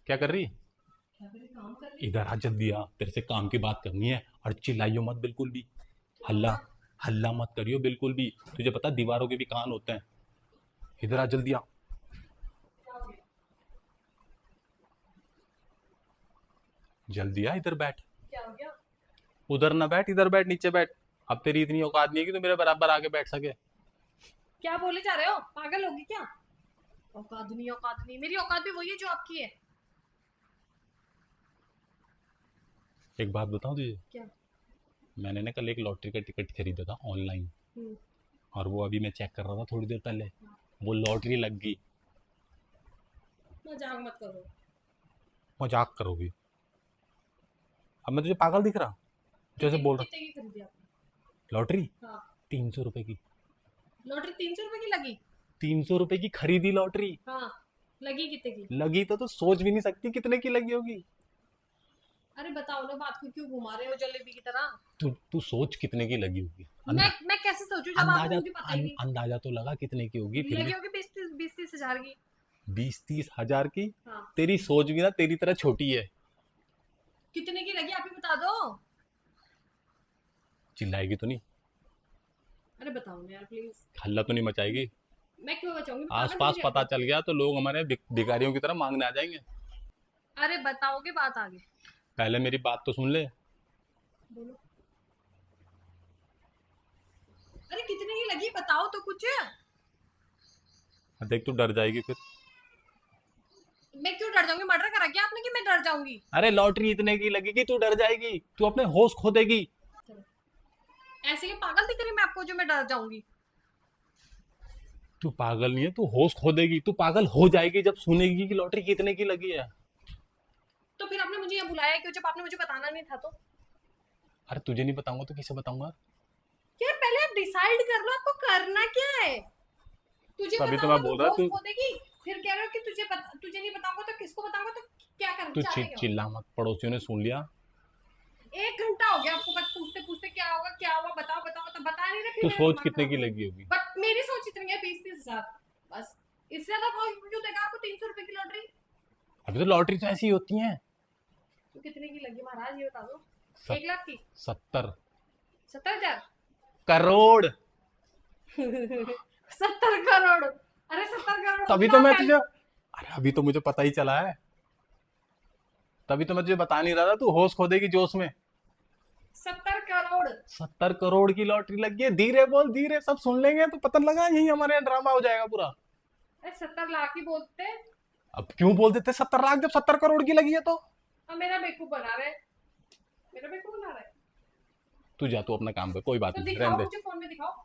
क्या कर रही? क्या करे, काम कर रही। इधर आ जल्दी आ, तेरे से काम की बात करनी है। और चिल्लाइयो मत बिल्कुल भी। क्या हो हल्ला गया? हल्ला मत करियो बिल्कुल भी। तुझे पता दीवारों के भी कान होते हैं। इधर आ जल्दी आ। क्या हो गया? जल्दी आ, इधर बैठ। क्या हो गया? उधर ना बैठ, इधर बैठ, नीचे बैठ। अब तेरी इतनी औकात नहीं है कि तू मेरे बराबर आके बैठ सके। क्या बोले जा रहे हो? पागल होगी क्या? औकात नहीं, औकात नहीं, मेरी औकात भी वही है जो आपकी है। एक बात बताऊं तुझे? क्या? मैंने ना कल एक लॉटरी का टिकट खरीदा था ऑनलाइन। हम्म। और वो अभी मैं चेक कर रहा था थोड़ी देर पहले। हाँ। वो लॉटरी लग गई। मजाक मत करो। मजाक करोगी? अब मैं तुझे पागल दिख रहा जैसे कितने बोल रहा? कितने की खरीदी आपने? लॉटरी हाँ। 300 रुपए की। लॉटरी 300 रुपए की लगी? 300 रुपए की खरीदी लॉटरी। हाँ। लगी कितने की? लगी तो सोच भी नहीं सकती कितने की लगी होगी। अरे बताओ ना, बात को क्यों घुमा रहे हो जलेबी की तरह? तू सोच कितने की लगी होगी। मैं कैसे सोचूं जब आपको अंदाजा मुझे पता ही नहीं। अंदाजा तो लगा कितने की होगी फिर भी। लगी होगी 20-30 हजार की। 20-30 हजार की? हाँ। तेरी सोच भी ना तेरी तरह छोटी है। कितने की लगी आप ही बता दो। चिल्लाएगी तो नहीं? अरे बताओ ना यार प्लीज। हल्ला तो नहीं मचाएगी? मैं क्यों बचाऊंगी, मैं आस पागल पास थोड़ी पता है। चल गया तो लोग हमारे भिखारियों की तरह मांगने आ जाएंगे। अरे बताओगे बात आगे। पहले मेरी बात तो सुन ले। बोलो। अरे कितने की लगी बताओ तो कुछ। देख तू डर जाएगी फिर। मैं क्यों डर जाऊंगी? मर्डर करा क्या आपने कि मैं डर जाऊंगी? अरे लॉटरी इतने की लगेगी तू डर जाएगी, तू अपने होश खो देगी। चलो। ऐसे ही पागल दिख रही मैं आपको जो मैं डर जाऊंगी? तू पागल नहीं है, तू होश खो देगी, तू पागल हो जाएगी जब सुनेगी कि लॉटरी कितने की लगी है। तो फिर आपने मुझे यहाँ बुलाया क्यों जब आपने मुझे बताना नहीं था तो? अरे तुझे नहीं बताऊंगा तो किसे बताऊंगा? यार पहले आप डिसाइड कर लो आपको करना क्या है। तुझे तभी तो मैं बताऊंगा तो बोल रहा होश तू। खो देगी। फिर कह रहे हो कि तुझे नहीं बताऊंगा तो किसको बताऊंगा, तो क्या करना तू चाहते हो? चिल्ला मत, पड़ोसियों ने सुन लिया। 1 घंटा हो गया आपको बस पूछते पूछते क्या होगा क्या हुआ, बताओ बताओ, तो बता नहीं रहे, फिर तू मेरा सोच दिमाग कितने खराब की करो। लगी होगी। बट मेरी सोच इतनी है 20-30 हजार। बस। इससे ज्यादा क्यों देगा आपको 300 रुपए की लॉटरी? अभी तो लॉटरी तो ऐसी ही होती है। तो कितने की लगी महाराज ये बता दो। सत, 1 लाख की? 70 70 हजार? करोड़। 70 करोड़? अरे 70 करोड़ तभी होगी तो ना मैं पहले। तुझे, अरे अभी तो मुझे पता ही चला है। तभी तो मैं तुझे बता नहीं रहा था, तू होश खो देगी जोश में। 70 करोड़? 70 करोड़ की लॉटरी लगी है। धीरे बोल, धीरे, सब सुन लेंगे तो पता लगा यही हमारे यहाँ ड्रामा हो जाएगा पूरा। अरे 70 लाख ही बोलते। अब क्यों बोल देते 70 लाख जब 70 करोड़ की लगी है तो? अब मेरा बेवकूफ बना रहे। मेरा बेवकूफ बना रहे। तू जा, तू अपना काम कर, कोई बात तो नहीं, रहने दिखाओ दे। मुझे, फोन में दिखाओ।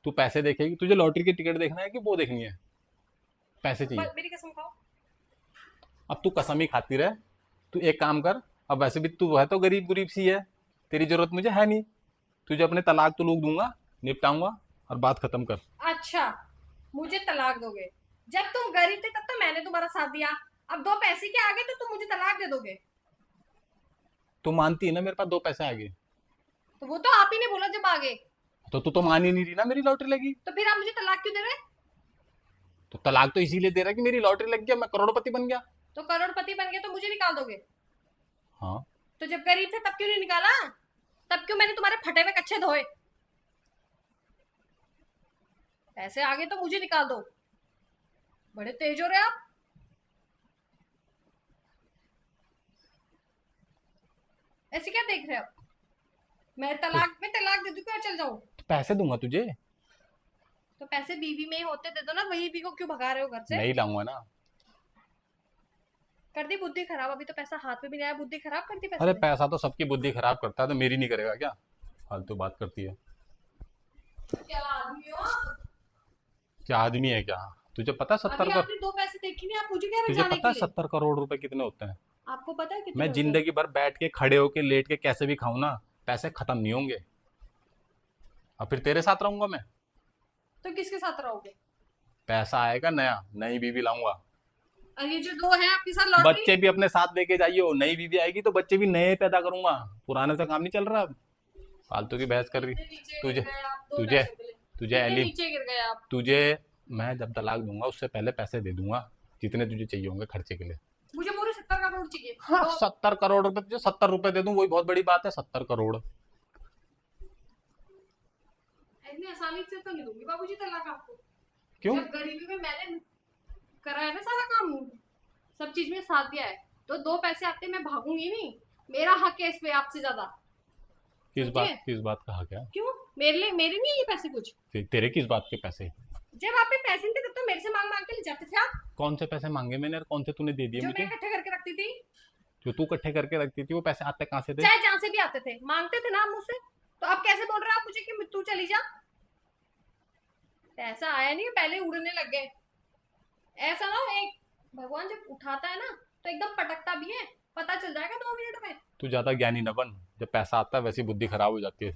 तू पैसे देखेगी, तुझे लॉटरी की टिकट देखना है कि वो देखनी है? पैसे चाहिए। मेरी कसम खाओ। अब तू कसम ही खाती रहे। तू एक काम कर। अब वैसे भी तू है तो गरीब गरीब सी है। तेरी जरूरत मुझे है नहीं। तुझे अपने तलाक तो लोग दूंगा, निपटाऊंगा, और बात खत्म कर। अच्छा। मुझे तलाक दोगे? जब तुम गरीब थे तब तो मैंने तुम्हारा साथ दिया। अब 2 पैसे के आगे तो तुम मुझे तलाक दे दोगे? तू मानती है ना मेरे पास 2 पैसे आ गए? तो वो तो आप ही ने बोला जब आगे। तो तू तो मान ही नहीं रही ना मेरी लॉटरी लगी। तो फिर आप मुझे तलाक क्यों दे रहे? तो तलाक तो इसीलिए दे रहा है कि मेरी लॉटरी लग गया, मैं करोड़पति बन गया। तो करोड़पति बन गए तो मुझे निकाल दोगे? हाँ। तो जब गरीब थे तब क्यों नहीं निकाला? तब क्यों मैंने तुम्हारे फटे हुए कच्चे धोए? पैसे आगे तो मुझे निकाल दो। बड़े तेज हो रहे आप। ऐसे क्या देख रहे हो? मैं तो, तलाक दे दूं क्या, चल जाऊं? तो पैसे दूंगा तुझे। तो पैसे बीवी में ही होते, दे दो ना, वही बीवी को क्यों भगा रहे हो घर से? नहीं लाऊंगा ना। कर दी बुद्धि खराब, अभी तो पैसा हाथ में भी नहीं आया, बुद्धि खराब कर दी पैसे अरे में। पैसा तो सबकी बुद्धि खराब करता है, तो मेरी नहीं करेगा क्या? फालतू बात करती है। क्या आदमी हो आप? क्या आदमी है क्या? तुझे पता है अभी 70 करोड़? आपने 2 पैसे देखे नहीं, आप मुझे कह रहे तुझे जाने पता के है लिए? 70 करोड़ रुपए कितने होते हैं? आपको पता है कितने मैं होते हैं? जिंदगी भर बैठ के, खड़े होके, लेट के, कैसे भी खाऊं ना, पैसे खत्म नहीं होंगे। और फिर तेरे साथ रहूंगा मैं। तो किसके साथ रहोगे? पैसा आएगा नया, नई बीवी लाऊंगा। और ये जो 2 हैं आपके साथ लॉटरी? बच्चे भी अपने साथ लेके जाइयो, नई बीवी आएगी तो बच्चे भी नए पैदा करूंगा। पुराने से काम नहीं चल रहा अब। फालतू की बहस कर रही। कितने नीचे गिर तुझे गए आप दो तुझे पैसों के लिए? तुझे कितने एली नीचे गिर गए आप? तुझे मैं जब तलाक दूंगा उससे पहले पैसे दे दूंगा। जितने तुझे चाहिए होंगे खर्चे के लिए। मुझे पूरे 70 करोड़ चाहिए। हाँ, तो 70 करोड़ रुपए तुझे 70 रुपए दे दूं वही बहुत बड़ी बात है। 70 करोड़ इतनी आसानी से तो नहीं दूंगी बाबूजी तलाक आपको। क्यों? जब गरीबी में मैंने करा है ना सारा काम, सब चीज में साथ दिया है, तो दो पैसे आते मैं भागूंगी नहीं। मेरा हक है इस पे आपसे ज्यादा। किस बात का हक है? क्यों? मेरे नहीं है ये पैसे कुछ। तेरे किस बात के पैसे? जब आप पे पैसे नहीं थे तब तो मेरे से मांग मांग के ले जाते थे आप। कौन से पैसे मांगे मैंने और कौन से तूने दे दिए जो मुझे? मैं इकट्ठे करके रखती थी। जो तू इकट्ठे करके रखती थी वो पैसे आते कहाँ से थे? चाहे जहां से भी आते थे मांगते थे ना आप मुझसे। तो अब कैसे बोल रहे हो आप मुझे कि तू चली जा? पैसा आया नहीं, पहले उड़ने लग गए। ऐसा ना हो, एक भगवान जब उठाता है ना तो एकदम पटकता भी है, पता चल जाएगा 2 मिनट में। तू ज्यादा ज्ञानी न बन, जब पैसा आता है वैसी बुद्धि खराब हो जाती है।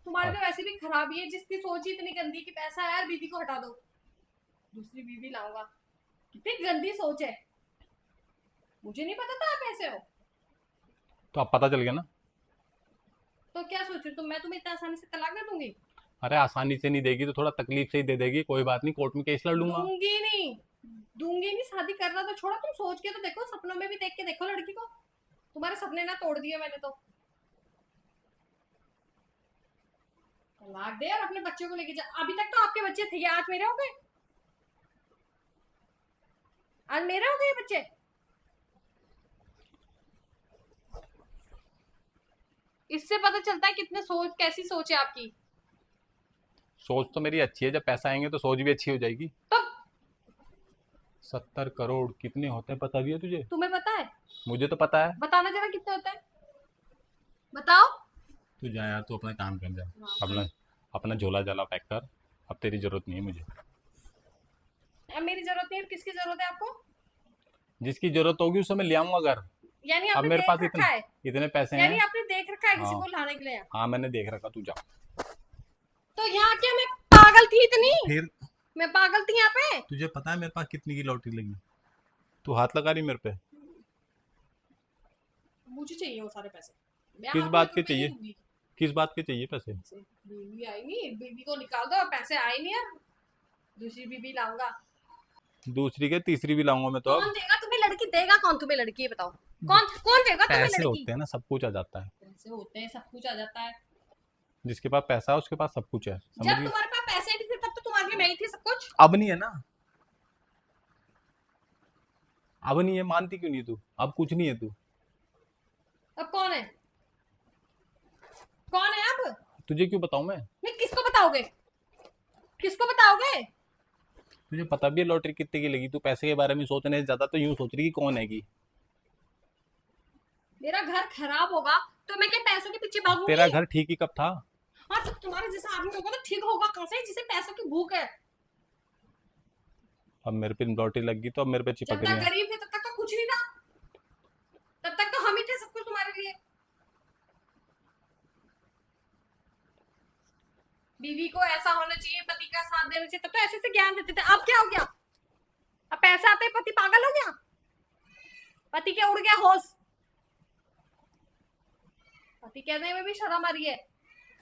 तुम्हारी तो वैसे भी खराबी है, जिसकी सोच ही इतनी गंदी कि पैसा है यार बीवी को हटा दो, दूसरी बीवी लाऊंगा। कितनी गंदी सोच है। मुझे नहीं पता था आप ऐसे हो। तो अब पता चल गया ना। तो क्या सोचो तुम, मैं तुम्हें इतना आसानी से तलाक दे दूंगी? अरे आसानी से नहीं देगी तो थोड़ा तकलीफ से ही दे देगी, कोई बात नहीं, कोर्ट में केस लड़ लूंगा। दूंगी नहीं। शादी करना तो छोड़ा, तुम सोच के तो देखो, सपनों में भी देख के देखो लड़की को। तुम्हारे सपने ना तोड़ दिए मैंने तो। तलाक दे और अपने बच्चे को लेके जा। अभी तक तो आपके बच्चे थे, आज मेरे हो गए। आज मेरे हो गए बच्चे। इससे पता चलता है कितने सोच, कैसी सोच है आपकी। सोच तो मेरी अच्छी है, जब पैसा आएंगे तो सोच भी अच्छी हो जाएगी। तो 70 करोड़ कितने होते हैं पता भी है तुझे? तुम्हें पता है? मुझे तो पता है। बताना जरा कितने होते हैं, बताओ। तू जा यार, तू अपना काम कर जा। अपना अपना झोला झाला पैक कर, अब तेरी जरूरत नहीं है मुझे। अब मेरी जरूरत नहीं है, किसकी जरूरत है आपको? जिसकी जरूरत होगी उसे मैं ले आऊंगा घर। यानी अब आपने मेरे देख पास रखा है? इतने पैसे यानी हैं। आपने देख रखा है किसी हाँ। को लाने के लिए? हाँ मैंने देख रखा, तू जा। तो यहाँ क्या मैं पागल थी इतनी? फिर मैं पागल थी यहाँ पे? तुझे पता है मेरे पास कितनी की लॉटरी लगी? तू हाथ लगा रही मेरे पे। मुझे चाहिए वो सारे पैसे। मैं किस आपको बात 1 के रुपए नहीं चाहिए? दूंगी। किस बात के चाहिए पैसे? बीवी आई नहीं, बीवी को निकाल दो, पैसे आए नहीं यार। दूसरी बीवी लाऊंगा। दूसरी के तीसरी भी लाऊंगा मैं तो। कौन देगा तुम्हें लड़की? देगा कौन तुम्हें लड़की, ये बताओ। कौन कौन देगा तुम्हें पैसे लड़की? होते हैं ना, सब कुछ आ जाता है। पैसे होते हैं, सब कुछ आ जाता है। जिसके पास पैसा है उसके पास सब कुछ है, समझ जब गई? तुम्हारे पास पैसे नहीं थे तब तो तुम्हारे लिए मैं ही थी सब कुछ। अब नहीं है ना। अब नहीं है, मानती क्यों नहीं तू? अब कुछ नहीं है तू। अब कौन है? कौन है अब? तुझे क्यों बताऊं मैं? नहीं, किसको बताओगे? किसको बताओगे? तुझे पता भी है लॉटरी कितने की लगी? तू पैसे के बारे में सोचने से ज्यादा तो यूं सोच रही कि कौन है की। मेरा घर खराब होगा तो मैं क्या पैसों के पीछे भागूंगी? तेरा घर ठीक ही कब था? और सब तुम्हारे जैसा आदमी होगा तो ठीक होगा कहाँ से, जिसे पैसों की भूख है। अब मेरे पे लॉटरी लग गई तो अब मेरे पे जब चिपक तक रही है। गरीब थे तब तक तो कुछ नहीं था, तब तक तो हम ही थे सब कुछ तुम्हारे लिए। बीवी को ऐसा होना चाहिए, पति का साथ देना चाहिए, तब तो ऐसे से ज्ञान देते थे। अब क्या हो गया? अब पैसा आते ही पति पागल हो गया? पति के उड़ गया होश? पति कहने में भी शर्म आ रही है।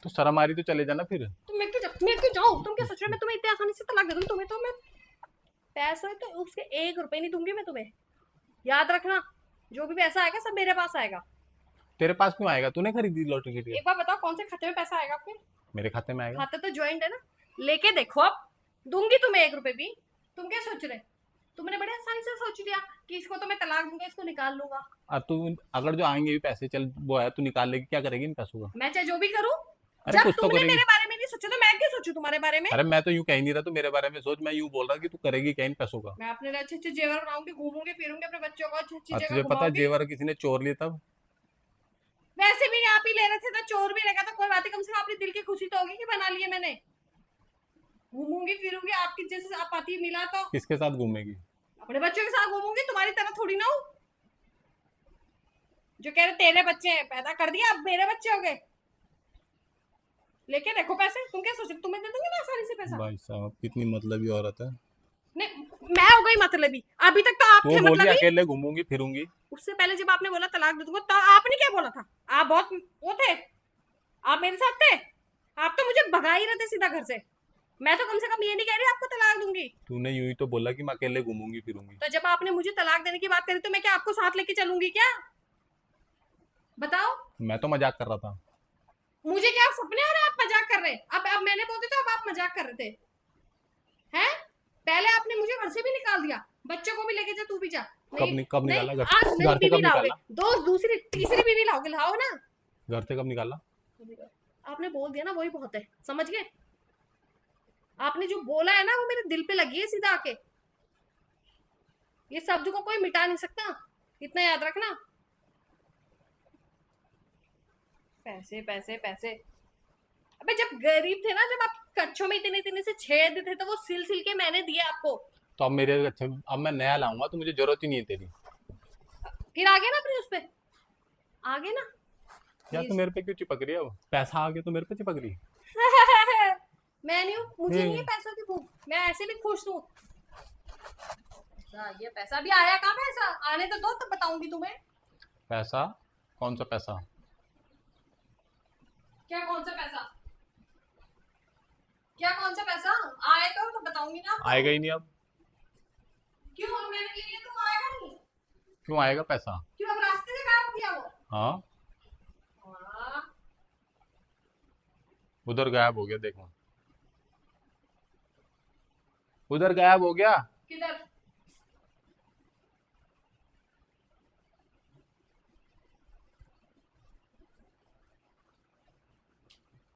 तो शर्म आ रही तो चले जाना फिर। तुम मैं क्यों जाऊं? तुम क्या सोच रहे हो मैं तुम्हें इतनी आसानी से तलाक दे दूं? तुम्हें तो मैं पैसे तो उसके 1 रुपए नहीं दूंगी मैं तुम्हें। याद रखना, जो भी पैसा आएगा सब मेरे पास आएगा। तेरे पास क्यों आएगा? तूने खरीदी लॉटरी की टिकट? एक बार बताओ कौन से खाते में पैसा आएगा आपके? मेरे खाते में आएगा। खाता तो ज्वाइंट है ना, लेके देखो। अब दूंगी तुम्हें 1 रुपए भी। तुम क्या सोच रहे? तुमने बड़े आसानी से सोच लिया कि इसको तो मैं तलाक दूंगा, इसको निकाल लूंगा। अब तू अगर जो आएंगे भी पैसे, चल वो है, तू निकाल लेगी, क्या करेगी इन पैसों का? मैं चाहे जो भी करूं, अरे जब कुछ तो तुमने करेगी। मेरे बारे में नहीं सोचा तो मैं क्यों सोचूं तुम्हारे बारे में? अरे मैं तो यूं कह ही नहीं रहा, तू मेरे बारे में सोच। मैं यूं बोल रहा कि तू करेगी क्या इन पैसों का? मैं अपने लिए अच्छे अच्छे जेवर बनाऊंगी, घूमूंगी फिरूंगी, अपने बच्चों को अच्छी अच्छी और जगह तुझे पता है घुमाऊंगी। जेवर किसी ने चोर लिए तब? वैसे भी आप ही ले रहे थे तो चोर भी लगा तो कोई बात नहीं, कम से कम अपने दिल की खुशी तो होगी कि बना लिए मैंने। घूमूंगी फिरूंगी, आपकी जैसे आप पति मिला तो किसके साथ घूमेगी? अपने बच्चों के साथ घूमूंगी, तुम्हारी तरह थोड़ी ना हूं जो कह रहे तेरे बच्चे हैं, पैदा कर दिया अब मेरे बच्चे हो गए। लेके देखो पैसे। तुम क्या सोच रहे तुम्हें दे दूंगी मैं आसानी से पैसा? भाई साहब कितनी मतलबी औरत है। नहीं, मैं हो गई मतलबी। अभी तक तो आप तू थे बोली मतलबी। अकेले घूमूंगी फिरूंगी। उससे पहले जब आपने बोला तलाक दे दूंगा तो आपने क्या बोला था? आप बहुत वो थे, आप मेरे साथ थे। आप तो मुझे भगा ही रहे थे सीधा घर से। मैं तो कम से कम ये नहीं कह रही आपको तलाक दूंगी। तूने यूं ही तो बोला कि मैं अकेले घूमूंगी फिरूंगी। तो जब आपने मुझे तलाक देने की बात करी तो मैं क्या आपको साथ लेके चलूंगी क्या? बताओ। मैं तो मजाक कर रहा था। मुझे क्या सपने आ रहे हैं? आप मजाक कर रहे हैं? अब मैंने बोलते तो अब आप मजाक कर रहे थे हैं? पहले आपने मुझे घर से भी निकाल दिया, बच्चों को भी लेके जा, तू भी जा। नहीं कब नहीं, निकाला घर आज से? नई घर से बीवी कब लाओगे, निकाला? दोस्त दूसरी तीसरी बीवी लाओगे, लाओ ना। घर से कब निकाला? आपने बोल दिया ना, वही बहुत है, समझ गए? आपने जो बोला है ना वो मेरे दिल पे लगी है सीधा आके। ये शब्द को कोई मिटा नहीं सकता, इतना याद रखना। पैसे पैसे पैसे। अबे जब गरीब थे ना, जब आप कच्छों में इतने इतने से छेद थे तो वो सिल सिल के मैंने दिए आपको। तो अब मेरे अच्छा, अब मैं नया लाऊंगा तो मुझे जरूरत ही नहीं है तेरी। फिर आगे ना अपने उस पे, आगे ना यार तो प्लीज। मेरे पे क्यों चिपक रही है? अब पैसा आ गया तो मेरे पे चिपक रही मैं नहीं हूँ, मुझे है। नहीं है पैसों की भूख, मैं ऐसे भी खुश हूँ। ये पैसा भी आया, कहाँ पैसा आने तो दो तब बताऊंगी तुम्हें। पैसा? कौन सा पैसा? क्या कौन सा पैसा? क्या कौन सा पैसा? आए तो बताऊंगी ना आपको। आएगा ही नहीं अब। क्यों? और मैंने ले लिया तो आएगा नहीं? क्यों आएगा पैसा? क्यों, अब रास्ते से गायब हो गया वो? हाँ, हाँ। उधर गायब हो गया, देखो उधर गायब हो गया।